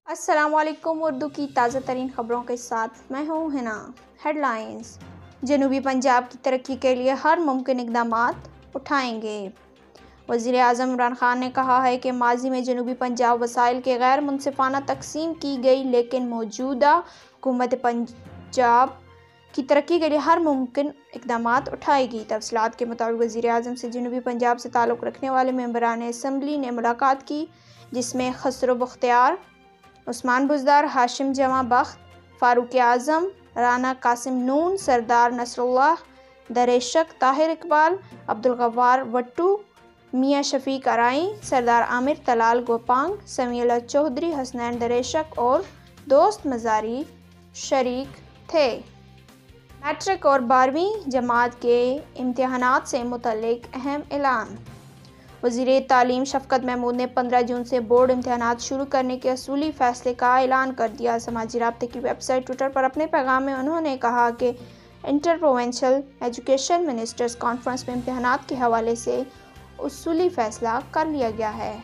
السلام علیکم، اردو کی تازہ ترین خبروں کے ساتھ میں ہوں ہنا۔ ہیڈ لائنز: جنوبی پنجاب کی ترقی کے لیے ہر ممکن اقدامات اٹھائیں گے۔ وزیر اعظم عمران خان نے کہا ہے کہ ماضی میں جنوبی پنجاب وسائل کی غیر منصفانہ تقسیم کی گئی، لیکن موجودہ حکومت پنجاب کی ترقی کے لیے ہر ممکن اقدامات اٹھائے گی۔ تفصیلات کے مطابق وزیر اعظم سے جنوبی پنجاب سے تعلق رکھنے والے ممبران اسمبلی نے ملاقات کی، جس میں خسرو بختیار، عثمان بزدار، ہاشم جمع بخت، فاروق اعظم، رانا قاسم نون، سردار نصر اللہ دریشک، طاہر اقبال، عبدالغفار وٹو، میاں شفیق ارائیں، سردار عامر طلال گوپانگ، سمیع اللہ چودھری، حسنین دریشک اور دوست مزاری شریک تھے۔ میٹرک اور 12ویں جماعت کے امتحانات سے متعلق اہم اعلان۔ وزیر تعلیم شفقت محمود نے 15 جون سے بورڈ امتحانات شروع کرنے کے اصولی فیصلے کا اعلان کر دیا۔ سماجی رابطے کی ویب سائٹ ٹویٹر پر اپنے پیغام میں انہوں نے کہا کہ inter provincial education ministers conference میں امتحانات کے حوالے سے اصولی فیصلہ کر لیا گیا ہے۔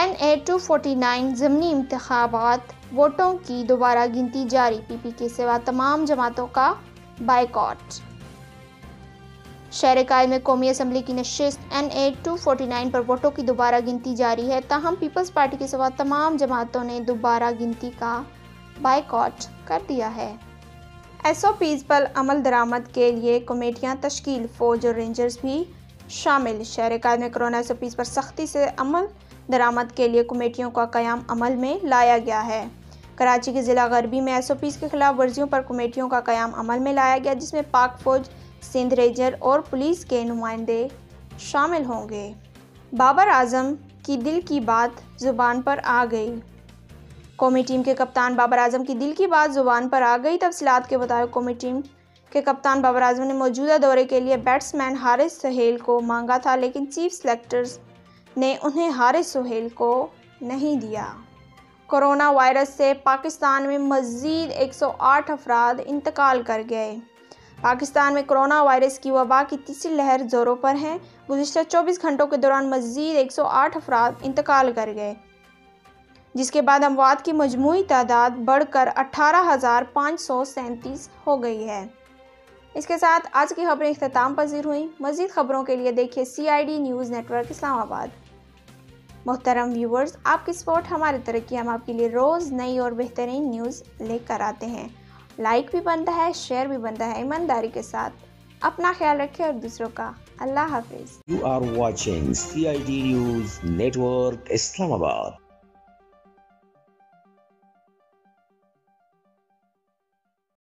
NA 249 ضمنی انتخابات، ووٹوں کی دوبارہ گنتی جاری، پی پی کے سوا تمام جماعتوں کا بائیکاٹ۔ شہر قائد میں قومی اسمبلی کی نشست NA 249 پر ووٹوں کی دوبارہ گنتی جاری ہے، تاہم پیپلز پارٹی کے سوا تمام جماعتوں نے دوبارہ گنتی کا بائیکاٹ کر دیا ہے۔ SOPs پر عمل درآمد کے لیے کمیٹیاں تشکیل، فوج اور رینجرز بھی شامل۔ شہر قائد میں کورونا SOPs پر سختی سے عمل درآمد کے لیے کمیٹیوں کا قیام عمل میں لایا گیا ہے۔ کراچی کے ضلع غربی میں SOPs کی خلاف ورزیوں پر کمیٹیوں کا قیام عمل میں لایا گیا، جس میں پاک فوج، سندھ رینجر اور پولیس کے نمائندے شامل ہوں گے۔ بابر اعظم کی دل کی بات زبان پر آ گئی۔ قومی ٹیم کے کپتان بابر اعظم کی دل کی بات زبان پر آ گئی۔ تفصیلات کے مطابق قومی ٹیم کے کپتان بابر اعظم نے موجودہ دورے کے لیے بیٹسمین حارث سہیل کو مانگا تھا، لیکن چیف سلیکٹرز نے انہیں حارث سہیل کو نہیں دیا۔ کورونا وائرس سے پاکستان میں مزید 108 افراد انتقال کر گئے۔ پاکستان میں کورونا وائرس کی وبا کی تیسری لہر زوروں پر ہے۔ گزشتہ 24 گھنٹوں کے دوران مزید 108 افراد انتقال کر گئے، جس کے بعد اموات کی مجموعی تعداد بڑھ کر 18,537 ہو گئی ہے۔ اس کے ساتھ آج کی خبریں اختتام پذیر ہوئیں۔ مزید خبروں کے لیے دیکھیے CID نیوز نیٹ ورک اسلام آباد۔ محترم ویورز، آپ کی سپورٹ ہماری ترقی، ہم آپ کے لیے روز نئی اور بہترین نیوز لے کر آتے ہیں۔ لائک بھی بنتا ہے، شیئر بھی بنتا ہے، ایمانداری کے ساتھ۔ اپنا خیال رکھیں اور دوسروں کا۔ اللہ حافظ۔ You are watching CID News Network Islamabad.